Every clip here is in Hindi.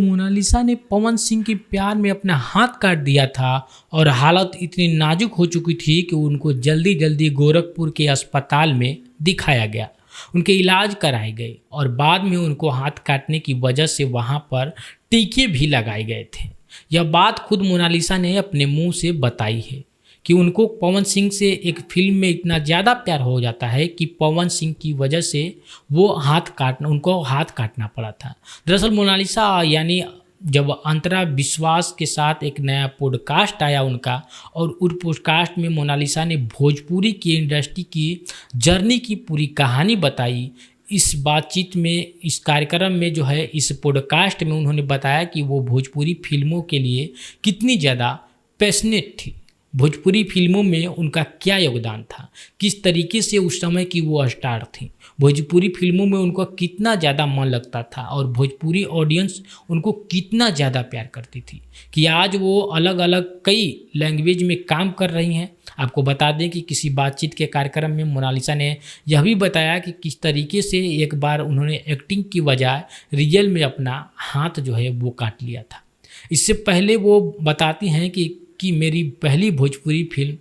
मोनालिसा ने पवन सिंह के प्यार में अपना हाथ काट दिया था और हालत इतनी नाजुक हो चुकी थी कि उनको जल्दी जल्दी गोरखपुर के अस्पताल में दिखाया गया, उनके इलाज कराए गए और बाद में उनको हाथ काटने की वजह से वहां पर टीके भी लगाए गए थे। यह बात खुद मोनालिसा ने अपने मुंह से बताई है कि उनको पवन सिंह से एक फिल्म में इतना ज़्यादा प्यार हो जाता है कि पवन सिंह की वजह से उनको हाथ काटना पड़ा था। दरअसल मोनालिसा यानी जब अंतरा विश्वास के साथ एक नया पॉडकास्ट आया उनका, और उस पॉडकास्ट में मोनालिसा ने भोजपुरी की इंडस्ट्री की जर्नी की पूरी कहानी बताई। इस बातचीत में, इस कार्यक्रम में जो है, इस पॉडकास्ट में उन्होंने बताया कि वो भोजपुरी फिल्मों के लिए कितनी ज़्यादा पैशनेट थी, भोजपुरी फिल्मों में उनका क्या योगदान था, किस तरीके से उस समय की वो स्टार थी, भोजपुरी फिल्मों में उनको कितना ज़्यादा मन लगता था और भोजपुरी ऑडियंस उनको कितना ज़्यादा प्यार करती थी कि आज वो अलग अलग कई लैंग्वेज में काम कर रही हैं। आपको बता दें कि किसी बातचीत के कार्यक्रम में मोनालिसा ने यह भी बताया कि किस तरीके से एक बार उन्होंने एक्टिंग की बजाय रियल में अपना हाथ जो है वो काट लिया था। इससे पहले वो बताती हैं कि मेरी पहली भोजपुरी फिल्म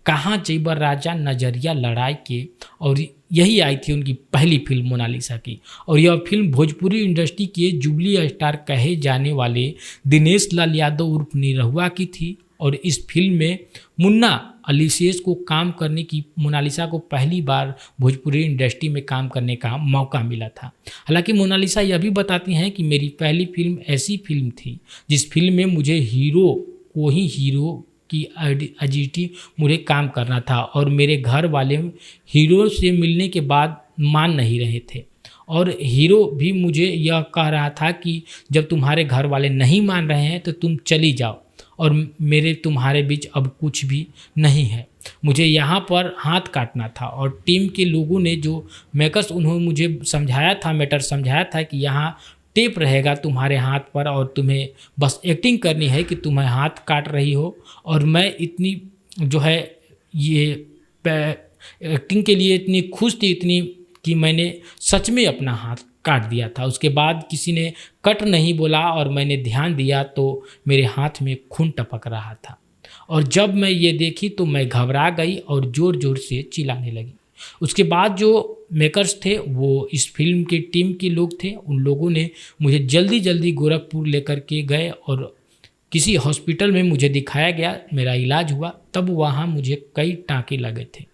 कहाँ जइबर राजा नजरिया लड़ाई के, और यही आई थी उनकी पहली फिल्म मोनालिसा की। और यह फिल्म भोजपुरी इंडस्ट्री के जुबली स्टार कहे जाने वाले दिनेश लाल यादव उर्फ निरहुआ की थी। और इस फिल्म में मुन्ना अलीशेष को काम करने की, मोनालिसा को पहली बार भोजपुरी इंडस्ट्री में काम करने का मौका मिला था। हालांकि मोनालिसा यह भी बताती हैं कि मेरी पहली फिल्म ऐसी फिल्म थी जिस फिल्म में मुझे हीरो की एजिटी मुझे काम करना था, और मेरे घर वाले हीरो से मिलने के बाद मान नहीं रहे थे, और हीरो भी मुझे यह कह रहा था कि जब तुम्हारे घर वाले नहीं मान रहे हैं तो तुम चली जाओ, और मेरे तुम्हारे बीच अब कुछ भी नहीं है, मुझे यहाँ पर हाथ काटना था। और टीम के लोगों ने, जो मेकर्स, उन्होंने मुझे समझाया था कि यहाँ टेप रहेगा तुम्हारे हाथ पर और तुम्हें बस एक्टिंग करनी है कि तुम्हें हाथ काट रही हो। और मैं इतनी जो है ये एक्टिंग के लिए इतनी खुश थी, इतनी कि मैंने सच में अपना हाथ काट दिया था। उसके बाद किसी ने कट नहीं बोला और मैंने ध्यान दिया तो मेरे हाथ में खून टपक रहा था, और जब मैं ये देखी तो मैं घबरा गई और ज़ोर ज़ोर से चिल्लाने लगी। उसके बाद जो मेकर्स थे, वो इस फिल्म की टीम के लोग थे, उन लोगों ने मुझे जल्दी जल्दी गोरखपुर लेकर के गए और किसी हॉस्पिटल में मुझे दिखाया गया, मेरा इलाज हुआ। तब वहाँ मुझे कई टाँके लगे थे,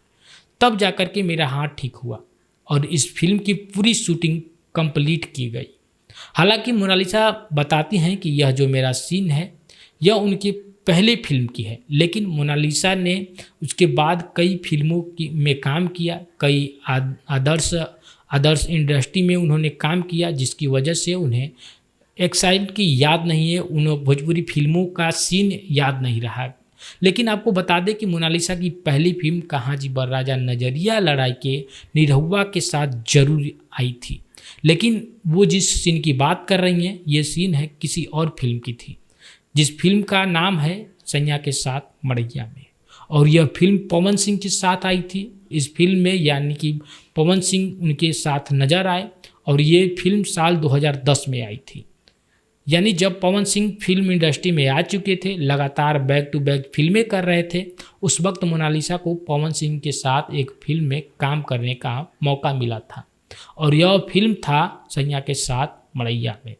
तब जाकर के मेरा हाथ ठीक हुआ और इस फिल्म की पूरी शूटिंग कंप्लीट की गई। हालांकि मोनालिसा बताती हैं कि यह जो मेरा सीन है यह उनकी पहले फिल्म की है, लेकिन मोनालिसा ने उसके बाद कई फिल्मों में काम किया, कई आदर्श इंडस्ट्री में उन्होंने काम किया, जिसकी वजह से उन्हें एक साइड की याद नहीं है, उन्हें भोजपुरी फिल्मों का सीन याद नहीं रहा। लेकिन आपको बता दें कि मोनालिसा की पहली फिल्म कहाँ जइबर राजा नजरिया लड़ाई के निरहुआ के साथ जरूर आई थी, लेकिन वो जिस सीन की बात कर रही हैं ये सीन है किसी और फिल्म की थी, जिस फिल्म का नाम है सैया के साथ मड़ैया में, और यह फिल्म पवन सिंह के साथ आई थी। इस फिल्म में यानी कि पवन सिंह उनके साथ नजर आए, और ये फिल्म साल 2010 में आई थी, यानी जब पवन सिंह फिल्म इंडस्ट्री में आ चुके थे, लगातार बैक टू बैक फिल्में कर रहे थे। उस वक्त मोनालिसा को पवन सिंह के साथ एक फिल्म में काम करने का मौका मिला था, और यह फिल्म था सैया के साथ मड़ैया में।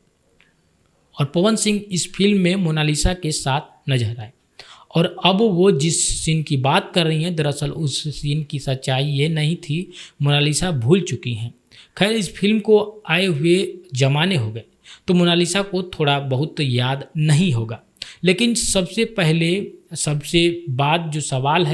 और पवन सिंह इस फिल्म में मोनालिसा के साथ नजर आए, और अब वो जिस सीन की बात कर रही हैं, दरअसल उस सीन की सच्चाई ये नहीं थी, मोनालिसा भूल चुकी हैं। खैर, इस फिल्म को आए हुए ज़माने हो गए तो मोनालिसा को थोड़ा बहुत याद नहीं होगा, लेकिन सबसे बाद जो सवाल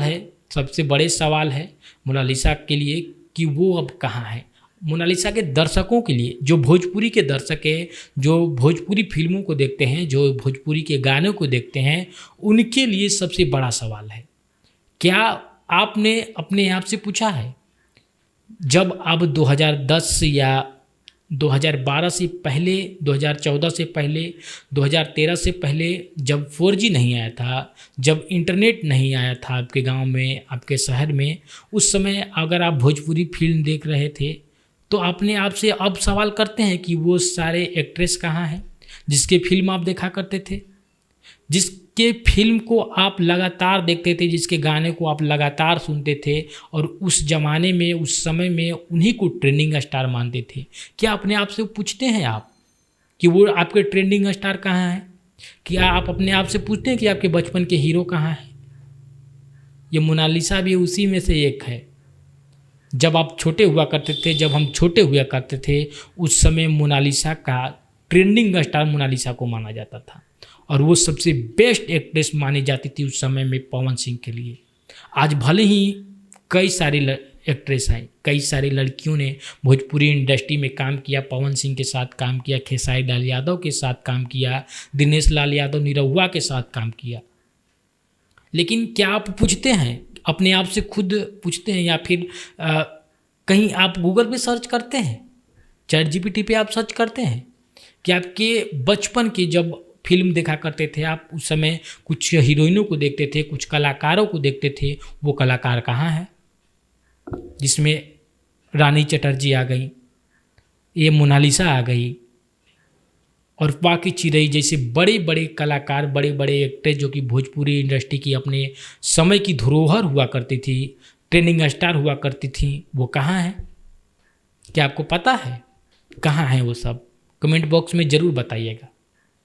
है सबसे बड़े सवाल है मोनालिसा के लिए कि वो अब कहाँ है। मोनालिसा के दर्शकों के लिए, जो भोजपुरी के दर्शक हैं, जो भोजपुरी फिल्मों को देखते हैं, जो भोजपुरी के गानों को देखते हैं, उनके लिए सबसे बड़ा सवाल है, क्या आपने अपने आप से पूछा है, जब अब 2010 या 2012 से पहले, 2014 से पहले, 2013 से पहले, जब 4G नहीं आया था, जब इंटरनेट नहीं आया था आपके गांव में, आपके शहर में, उस समय अगर आप भोजपुरी फिल्म देख रहे थे तो अपने आप से अब सवाल करते हैं कि वो सारे एक्ट्रेस कहाँ हैं जिसके फिल्म आप देखा करते थे, जिसके फिल्म को आप लगातार देखते थे, जिसके गाने को आप लगातार सुनते थे और उस ज़माने में, उस समय में उन्हीं को ट्रेंडिंग स्टार मानते थे। क्या अपने आप से पूछते हैं आप कि वो आपके ट्रेंडिंग स्टार कहाँ हैं? क्या आप अपने आप से पूछते हैं कि आपके बचपन के हीरो कहाँ हैं? ये मोनालिसा भी उसी में से एक है। जब आप छोटे हुआ करते थे, जब हम छोटे हुआ करते थे, उस समय मोनालिसा का ट्रेंडिंग स्टार मोनालिसा को माना जाता था और वो सबसे बेस्ट एक्ट्रेस मानी जाती थी उस समय में पवन सिंह के लिए। आज भले ही कई सारी एक्ट्रेस हैं, कई सारी लड़कियों ने भोजपुरी इंडस्ट्री में काम किया, पवन सिंह के साथ काम किया, खेसारी लाल यादव के साथ काम किया, दिनेश लाल यादव निरहुआ के साथ काम किया, लेकिन क्या आप पूछते हैं, अपने आप से खुद पूछते हैं या फिर कहीं आप गूगल पे सर्च करते हैं, चैट जीपीटी पे आप सर्च करते हैं कि आपके बचपन की जब फिल्म देखा करते थे आप, उस समय कुछ हीरोइनों को देखते थे, कुछ कलाकारों को देखते थे, वो कलाकार कहाँ हैं? जिसमें रानी चटर्जी आ गई, ये मोनालिसा आ गई और बाकी चिरई जैसे बड़े बड़े कलाकार, बड़े बड़े एक्ट्रेस जो कि भोजपुरी इंडस्ट्री की अपने समय की धरोहर हुआ करती थी, ट्रेंडिंग स्टार हुआ करती थी, वो कहाँ हैं? क्या आपको पता है कहाँ हैं वो सब? कमेंट बॉक्स में ज़रूर बताइएगा।